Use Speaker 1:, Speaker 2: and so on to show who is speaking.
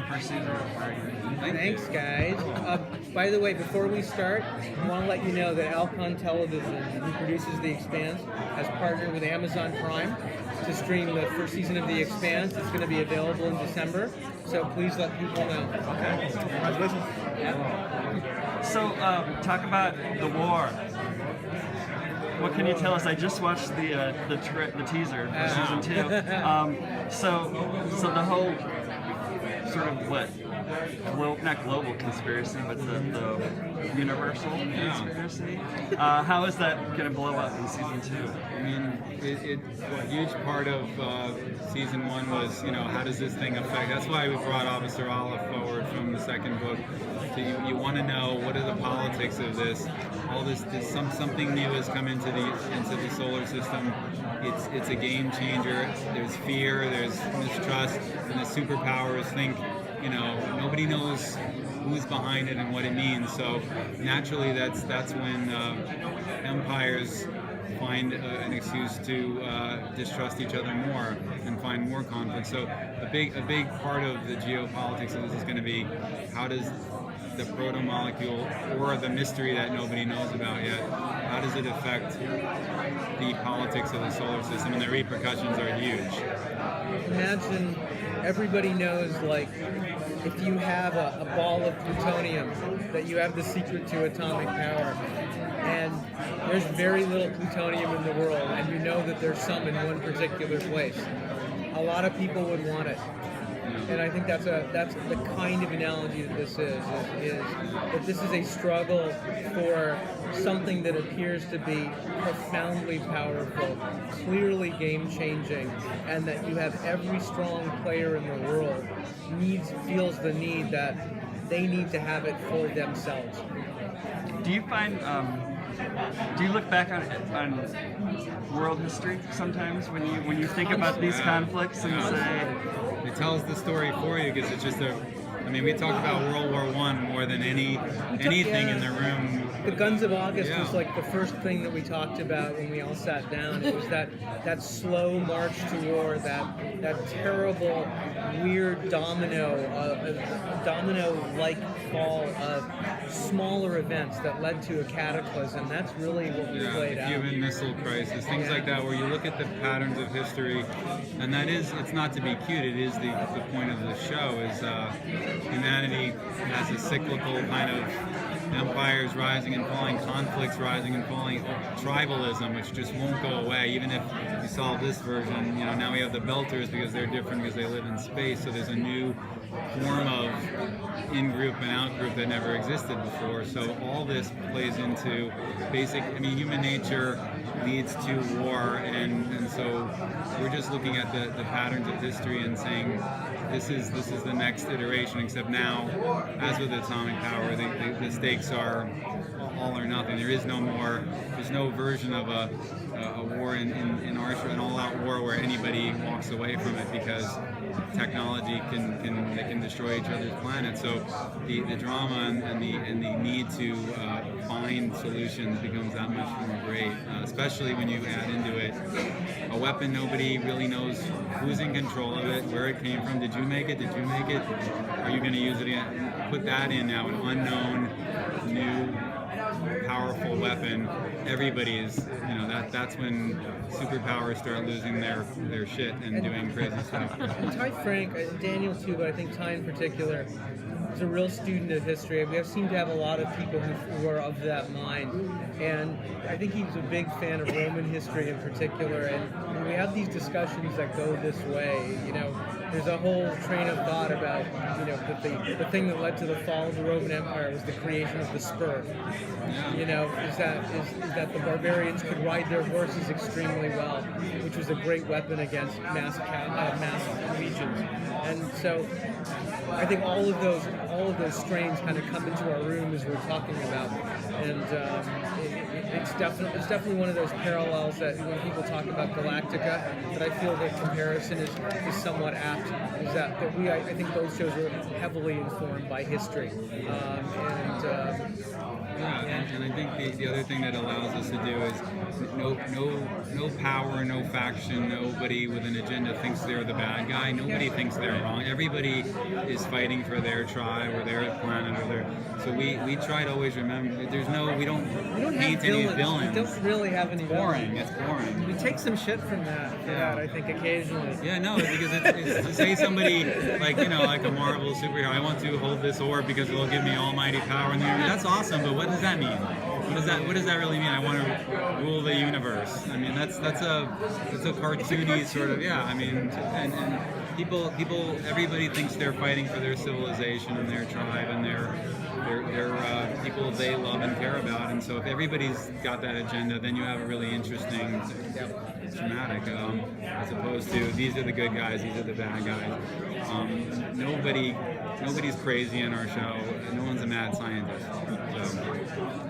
Speaker 1: First season.
Speaker 2: Thanks, guys. By the way, before we start, I want to let you know that Alcon Television, who produces The Expanse, has partnered with Amazon Prime to stream the first season of The Expanse. It's going to be available in December, so please let people know.
Speaker 1: Okay.
Speaker 3: Congratulations.
Speaker 1: So, talk about the war. What can you tell us? I just watched the teaser for season 2. So the whole sort of not global conspiracy, but the universal conspiracy. How is that going to blow up in season 2?
Speaker 3: I mean, a huge part of season 1 was, how does this thing affect? That's why we brought Officer Olive forward from the second book. So you want to know what are the politics of this? All this something new has come into the solar system. It's a game changer. There's fear, there's mistrust, and the superpowers think. Nobody knows who's behind it and what it means. So naturally, that's when empires find an excuse to distrust each other more and find more conflict. So a big part of the geopolitics of this is going to be how does the proto-molecule, or the mystery that nobody knows about yet, how does it affect the politics of the solar system? And the repercussions are huge.
Speaker 2: Imagine everybody knows, like, if you have a ball of plutonium, that you have the secret to atomic power. And there's very little plutonium in the world, and you know that there's some in one particular place. A lot of people would want it. And I think that's the kind of analogy that this is that this is a struggle for something that appears to be profoundly powerful, clearly game-changing, and that you have every strong player in the world feels the need that they need to have it for themselves.
Speaker 1: Do you find, do you look back on world history sometimes when you think about these conflicts and say,
Speaker 3: it tells the story for you because it's just we talked about World War I more than anything in the room.
Speaker 2: The Guns of August was like the first thing that we talked about when we all sat down. It was that slow march to war, that terrible, weird domino-like fall of smaller events that led to a cataclysm. That's really what we played out.
Speaker 3: The Cuban Missile Crisis, things like that, where you look at the patterns of history, and it's not to be cute. It is the point of the show is humanity has a cyclical kind of empires rising and falling, conflicts rising and falling, tribalism, which just won't go away. Even if you solve this version, now we have the Belters because they're different because they live in space. So there's a new form of in-group and out-group that never existed before. So all this plays into human nature leads to war, and so we're just looking at the patterns of history and saying this is the next iteration, except now, as with atomic power, the stakes are all or nothing. There's no version of a war in our show, an all-out war where anybody walks away from it because technology can destroy each other's planet. So the drama and the need to find solutions becomes that much more great, especially when you add into it a weapon nobody really knows who's in control of it, where it came from. Did you make it? Are you going to use it again? Put that in now, an unknown, new, powerful weapon. Everybody is, that's when superpowers start losing their shit and doing crazy stuff.
Speaker 2: And Ty Frank, Daniel too, but I think Ty in particular, is a real student of history. We seem to have a lot of people who are of that mind. And I think he's a big fan of Roman history in particular. And when we have these discussions that go this way, there's a whole train of thought about, that the thing that led to the fall of the Roman Empire was the creation of the spur. Is that the barbarians could ride their horses extremely well, which was a great weapon against mass legions. And so I think all of those strains kind of come into our room as we're talking about and it's definitely one of those parallels that when people talk about Galactica, that I feel the comparison is somewhat apt. Is that I think both shows are heavily informed by history,
Speaker 3: and I think the other thing that allows us to do is no power, no faction, nobody with an agenda thinks they're the bad guy. Nobody thinks they're wrong. Everybody is fighting for their tribe or their planet or their. So we try to always remember. We don't paint any villains.
Speaker 2: We don't really have any
Speaker 3: boring.
Speaker 2: villains.
Speaker 3: It's boring.
Speaker 2: We take some shit from that. I think occasionally.
Speaker 3: Yeah, no, because it's to say somebody like like a Marvel superhero, I want to hold this orb because it'll give me almighty power, and that's awesome. But what does that mean? What does that really mean? I want to rule the universe. I mean, that's a cartoony sort of I mean, and people everybody thinks they're fighting for their civilization and their tribe and their people they love and care about. And so if everybody's got that agenda, then you have a really interesting dramatic as opposed to these are the good guys, these are the bad guys. Nobody's crazy in our show. No one's a mad scientist. So.